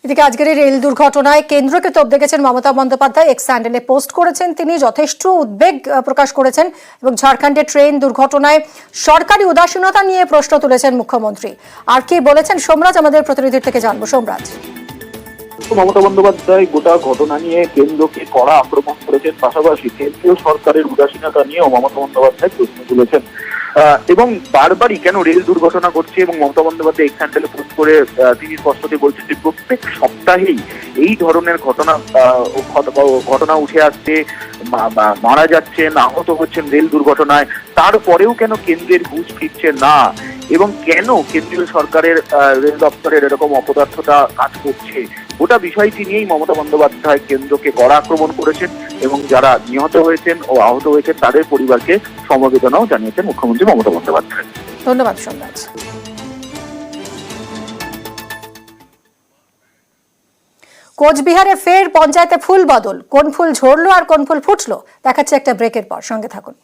এদিকে আজকের এই রেল দুর্ঘটনায় কেন্দ্রকে তোপ দেখেছেন মমতা বন্দ্যোপাধ্যায়। এক্স হ্যান্ডেলে পোস্ট করেছেন, তিনি যথেষ্ট উদ্বেগ প্রকাশ করেছেন এবং ঝাড়খণ্ডের ট্রেন দুর্ঘটনায় সরকারি উদাসীনতা নিয়ে প্রশ্ন তুলেছেন মুখ্যমন্ত্রী। আর কি বলেছেন সোমরাজ, আমাদের প্রতিনিধির থেকে জানবো। সোমরাজ, মমতা বন্দ্যোপাধ্যায় গোটা ঘটনা নিয়ে কেন্দ্রকে কড়া আক্রমণ করেছেন, পাশাপাশি কেন্দ্রীয় সরকারের উদাসীনতা নিয়েও মমতা বন্দ্যোপাধ্যায় প্রশ্ন তুলেছেন এবং বারবারই কেন রেল দুর্ঘটনা ঘটছে। এবং মমতা বন্দ্যোপাধ্যায় এক্স হ্যান্ডেলে পোস্ট করে তিনি স্পষ্টতই বলছেন যে প্রত্যেক সপ্তাহেই এই ধরনের ঘটনা উঠে আসছে, মারা যাচ্ছেন, আহত হচ্ছেন রেল দুর্ঘটনায়, তারপরেও কেন কেন্দ্রের হুঁশ ফিরছে না এবং কেন কেন্দ্রীয় সরকারের রেল দপ্তরের এরকম অপদার্থতা কাজ করছে। গোটা বিষয়টি নিয়েই মমতা বন্দ্যোপাধ্যায় কেন্দ্রকে কড়া আক্রমণ করেছেন এবং যারা নিহত হয়েছেন ও আহত হয়েছেন তাদের পরিবারকে সমবেদনাও জানিয়েছেন মুখ্যমন্ত্রী মমতা বন্দ্যোপাধ্যায়। ধন্যবাদ সোমরাজ। কোচবিহারে ফের পঞ্চায়েতে ফুল বদল। কোন ফুল ঝরলো আর কোন ফুল ফুটলো দেখাচ্ছে একটা ব্রেকের পর। সঙ্গে থাকুন।